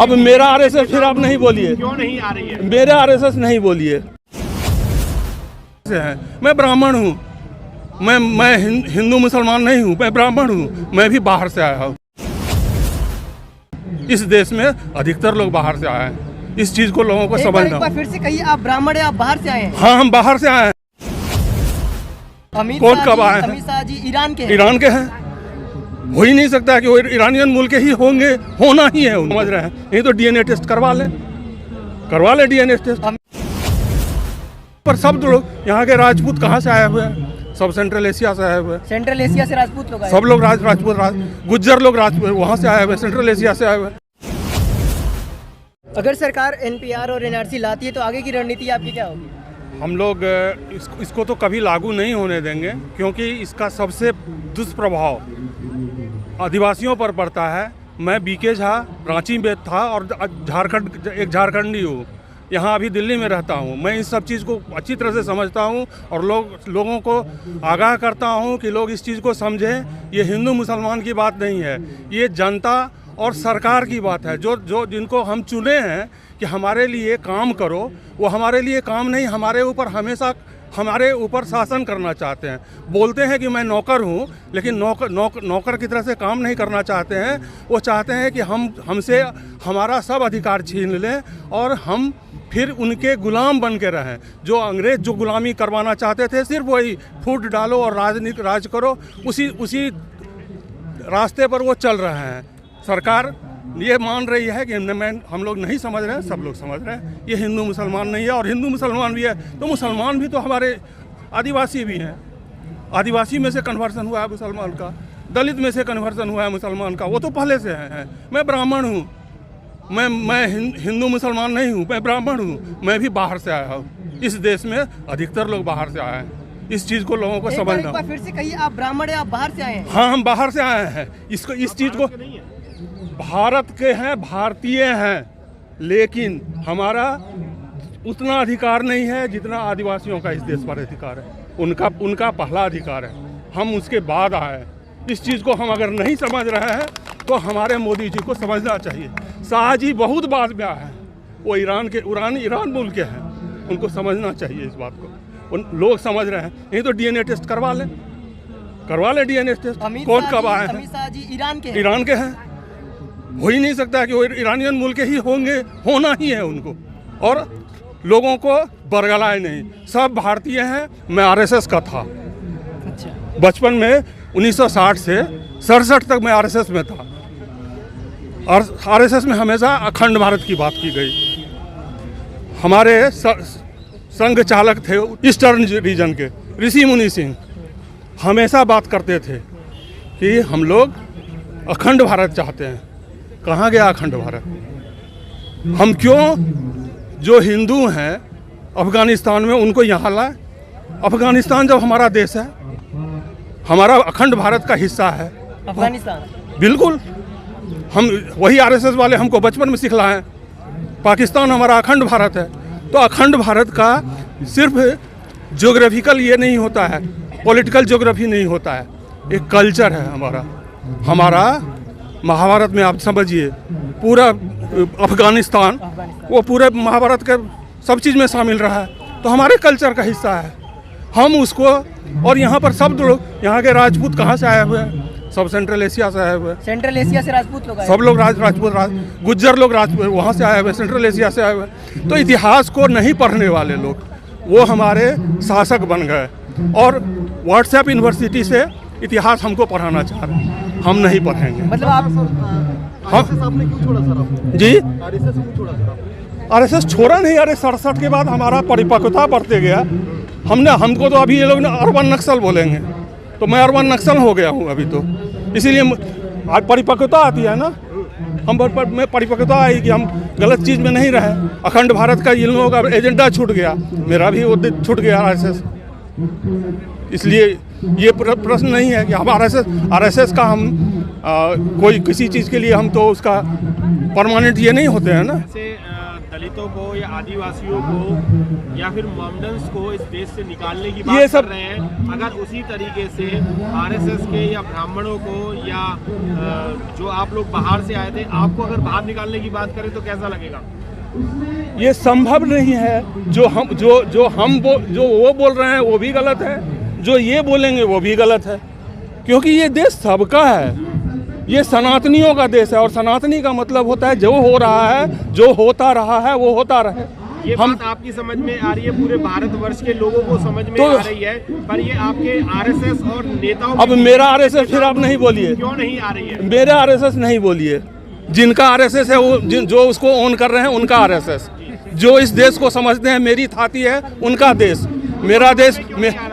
अब मेरा आरएसएस फिर आप नहीं बोलिए, क्यों नहीं आ रही है? मेरा आरएसएस नहीं बोलिए। मैं ब्राह्मण हूँ, मैं हिंदू मुसलमान नहीं हूँ, मैं ब्राह्मण हूँ। मैं भी बाहर से आया हूँ। इस देश में अधिकतर लोग बाहर से आए हैं। इस चीज को लोगों को समझना। एक बार फिर से कहिए, आप ब्राह्मण हैं, आप बाहर से आए हैं? हाँ, हम बाहर से आए हैं। अमित कौन कब आए हैं? अमित शाह जी ईरान के हैं। ईरान के हैं। हो ही नहीं सकता कि वो ईरानियन मुल्क के ही होंगे, होना ही है। समझ रहे हैं? नहीं तो डीएनए टेस्ट करवा ले डीएनए टेस्ट। पर सब लोग यहाँ के राजपूत कहाँ से आए हुए हैं? सब सेंट्रल एशिया से आए हुए हैं। सेंट्रल एशिया से राजपूत लोग आए। सब लोग राजपूत गुज्जर लोग राजपूत वहाँ से आए हुए, सेंट्रल एशिया से आए हुए। अगर सरकार एनपीआर और एनआरसी लाती है तो आगे की रणनीति आपकी क्या होगी? हम लोग इसको तो कभी लागू नहीं होने देंगे, क्योंकि इसका सबसे दुष्प्रभाव आदिवासियों पर पड़ता है। मैं बीके झा रांची में था और एक झारखंडी हूँ, यहाँ अभी दिल्ली में रहता हूँ। मैं इस सब चीज़ को अच्छी तरह से समझता हूँ और लोगों को आगाह करता हूँ कि लोग इस चीज़ को समझें। ये हिंदू मुसलमान की बात नहीं है, ये जनता और सरकार की बात है। जो जिनको हम चुने हैं कि हमारे लिए काम करो, वो हमारे लिए काम नहीं, हमारे ऊपर शासन करना चाहते हैं। बोलते हैं कि मैं नौकर हूँ, लेकिन नौकर की तरह से काम नहीं करना चाहते हैं। वो चाहते हैं कि हमसे हमारा सब अधिकार छीन लें और हम फिर उनके गुलाम बन के रहें। जो अंग्रेज जो गुलामी करवाना चाहते थे, सिर्फ वही फूट डालो और राज करो, उसी रास्ते पर वो चल रहे हैं। सरकार ये मान रही है कि हम लोग नहीं समझ रहे हैं, सब लोग समझ रहे हैं। ये हिंदू मुसलमान नहीं है, और हिंदू मुसलमान भी है तो मुसलमान भी तो हमारे आदिवासी भी हैं। आदिवासी में से कन्वर्सन हुआ है मुसलमान का, दलित में से कन्वर्सन हुआ है मुसलमान का, वो तो पहले से है। मैं ब्राह्मण हूँ, मैं हिंदू मुसलमान नहीं हूँ, मैं ब्राह्मण हूँ। मैं भी बाहर से आया हूँ। इस देश में अधिकतर लोग बाहर से आए हैं। इस चीज़ को लोगों को समझना। एक बार फिर से कहिए, आप ब्राह्मण हैं, आप बाहर से आए हैं? हाँ, हम बाहर से आए हैं। इस चीज़ को भारत के हैं, भारतीय हैं, लेकिन हमारा उतना अधिकार नहीं है जितना आदिवासियों का इस देश पर अधिकार है। उनका पहला अधिकार है, हम उसके बाद आए हैं। इस चीज़ को हम अगर नहीं समझ रहे हैं तो हमारे मोदी जी को समझना चाहिए। शाह जी बहुत बाद में आए हैं, वो ईरान मुल्क के हैं, उनको समझना चाहिए इस बात को। लोग समझ रहे हैं, नहीं तो डीएनए टेस्ट करवा ले डीएनए टेस्ट। कौन कब आए हैं? अमित शाह जी ईरान के हैं। हो ही नहीं सकता कि वो ईरानियन मुल्क के ही होंगे, होना ही है उनको। और लोगों को बरगलाए नहीं, सब भारतीय हैं। मैं आरएसएस का था। अच्छा। बचपन में 1960 से 67 तक मैं आरएसएस में था। और आरएसएस में हमेशा अखंड भारत की बात की गई। हमारे संघ चालक थे ईस्टर्न रीजन के ऋषि मुनि सिंह, हमेशा बात करते थे कि हम लोग अखंड भारत चाहते हैं। कहाँ गया अखंड भारत? हम क्यों जो हिंदू हैं अफगानिस्तान में उनको यहाँ लाए? अफगानिस्तान जब हमारा देश है, हमारा अखंड भारत का हिस्सा है अफगानिस्तान। बिल्कुल। हम वही आरएसएस वाले हमको बचपन में सिखलाएं पाकिस्तान हमारा अखंड भारत है। तो अखंड भारत का सिर्फ ज्योग्राफिकल ये नहीं होता है, पॉलिटिकल ज्योग्राफी नहीं होता है, एक कल्चर है हमारा। महाभारत में आप समझिए, पूरा अफगानिस्तान वो पूरे महाभारत के सब चीज़ में शामिल रहा है, तो हमारे कल्चर का हिस्सा है। हम उसको, और यहाँ पर सब लोग यहाँ के राजपूत कहाँ से आए हुए हैं? सब सेंट्रल एशिया से आए हुए हैं। सेंट्रल एशिया से राजपूत लोग आए। सब लोग राजपूत गुज्जर लोग वहाँ से आए हुए, सेंट्रल एशिया से आए हुए। तो इतिहास को नहीं पढ़ने वाले लोग वो हमारे शासक बन गए, और व्हाट्सएप यूनिवर्सिटी से इतिहास हमको पढ़ाना चाह रहे हैं। हम नहीं पढ़ेंगे। मतलब आप आपने क्यों छोड़ा सर? जी, आरएसएस क्यों छोड़ा सर? आरएसएस छोड़ा नहीं। अरे 67 के बाद हमारा परिपक्वता बढ़ते गया। हमको तो अभी ये लोग अर्बन नक्सल बोलेंगे, तो मैं अर्बन नक्सल हो गया हूँ अभी तो। इसीलिए आज परिपक्वता आती है ना, में परिपक्वता आई कि हम गलत चीज़ में नहीं रहे। अखंड भारत का इन लोगों का एजेंडा छूट गया, मेरा भी वो छूट गया आरएसएस। इसलिए ये प्रश्न नहीं है कि हम आरएसएस का हम कोई किसी चीज़ के लिए हम तो उसका परमानेंट ये नहीं होते हैं ना। दलितों को या आदिवासियों को या फिर मोमडन्स को इस देश से निकालने की बात ये सब कर रहे हैं, अगर उसी तरीके से आरएसएस के या ब्राह्मणों को या जो आप लोग बाहर से आए थे, आपको अगर बाहर निकालने की बात करें तो कैसा लगेगा? ये संभव नहीं है। जो वो बोल रहे हैं वो भी गलत है, जो ये बोलेंगे वो भी गलत है, क्योंकि ये देश सबका है। ये सनातनियों का देश है और सनातनी का मतलब होता है जो हो रहा है, जो होता रहा है वो होता रहे। ये बात आपकी समझ में आ रही है, पूरे भारतवर्ष के लोगों को समझ में आ रही है, पर ये आपके आरएसएस और नेताओं अब मेरा आरएसएस फिर आप नहीं बोलिए, क्यों नहीं आ रही है? मेरा आरएसएस नहीं बोलिए। जिनका आरएसएस है वो जो उसको ओन कर रहे हैं उनका आरएसएस, जो इस देश को समझते हैं मेरी थाती है उनका देश, मेरा देश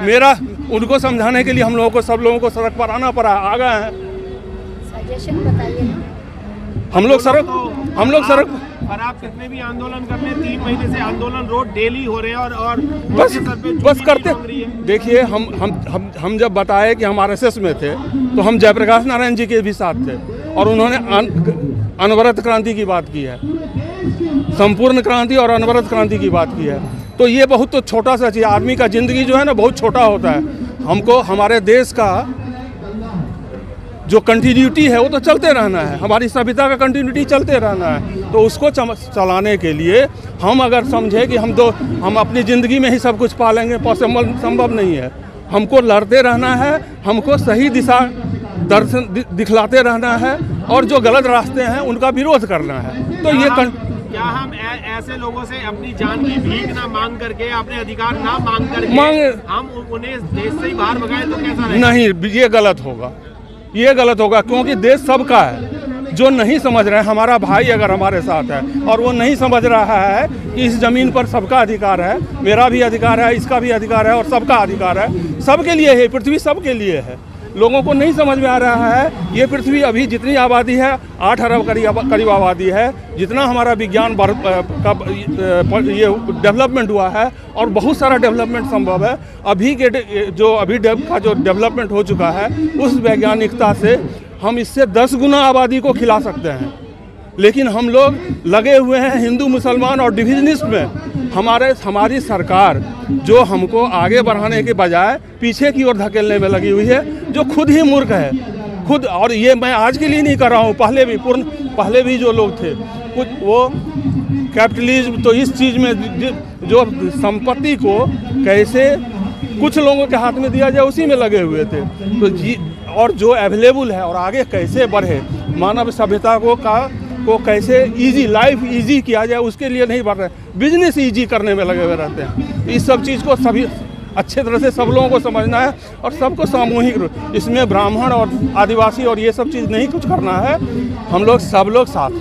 मेरा। उनको समझाने के लिए हम लोगों को, सब लोगों को सड़क पर आना पड़ा। आ गए हैं सजेशन बताइए ना। हम लोग सड़क पर आप कितने भी आंदोलन कर लें, 3 महीने से आंदोलन रोड डेली हो रहे हैं और बस करते। देखिए हम जब बताए कि हम आरएसएस में थे तो हम जयप्रकाश नारायण जी के भी साथ थे और उन्होंने अनवरत क्रांति की बात की है, संपूर्ण क्रांति और अनवरत क्रांति की बात की है। तो ये बहुत तो छोटा सा चीज़, आदमी का जिंदगी जो है ना बहुत छोटा होता है। हमको हमारे देश का जो कंटिन्यूटी है वो तो चलते रहना है, हमारी सभ्यता का कंटिन्यूटी चलते रहना है। तो उसको चलाने के लिए हम अगर समझे कि हम अपनी ज़िंदगी में ही सब कुछ पालेंगे, पॉसिबल संभव नहीं है। हमको लड़ते रहना है, हमको सही दिशा दर्शन दिखलाते रहना है और जो गलत रास्ते हैं उनका विरोध करना है। तो ये क्या हम ऐसे लोगों से अपनी जान की भीख ना मांग करके, अपने अधिकार ना मांग करके हम उन्हें देश से ही बाहर भगाएं तो कैसा रहेगा? नहीं, ये गलत होगा, ये गलत होगा, क्योंकि देश सबका है। जो नहीं समझ रहे हैं, हमारा भाई अगर हमारे साथ है और वो नहीं समझ रहा है कि इस ज़मीन पर सबका अधिकार है, मेरा भी अधिकार है, इसका भी अधिकार है और सबका अधिकार है, सबके लिए है, पृथ्वी सबके लिए है। लोगों को नहीं समझ में आ रहा है ये पृथ्वी अभी जितनी आबादी है 8 अरब करीब आबादी है, जितना हमारा विज्ञान ये डेवलपमेंट हुआ है और बहुत सारा डेवलपमेंट संभव है। अभी का जो डेवलपमेंट हो चुका है उस वैज्ञानिकता से हम इससे 10 गुना आबादी को खिला सकते हैं, लेकिन हम लोग लगे हुए हैं हिंदू मुसलमान और डिविजनिस्ट में। हमारी सरकार जो हमको आगे बढ़ाने के बजाय पीछे की ओर धकेलने में लगी हुई है, जो खुद ही मूर्ख है खुद। और ये मैं आज के लिए नहीं कर रहा हूँ, पहले भी जो लोग थे कुछ वो कैपिटलिज्म, तो इस चीज़ में जो संपत्ति को कैसे कुछ लोगों के हाथ में दिया जाए उसी में लगे हुए थे। तो और जो अवेलेबल है और आगे कैसे बढ़े, मानव सभ्यता को कैसे लाइफ इजी किया जाए उसके लिए नहीं बढ़ रहे, बिजनेस इजी करने में लगे हुए रहते हैं। इस सब चीज़ को सभी अच्छे तरह से सब लोगों को समझना है और सबको सामूहिक रूप, इसमें ब्राह्मण और आदिवासी और ये सब चीज़ नहीं कुछ करना है। हम लोग सब लोग साथ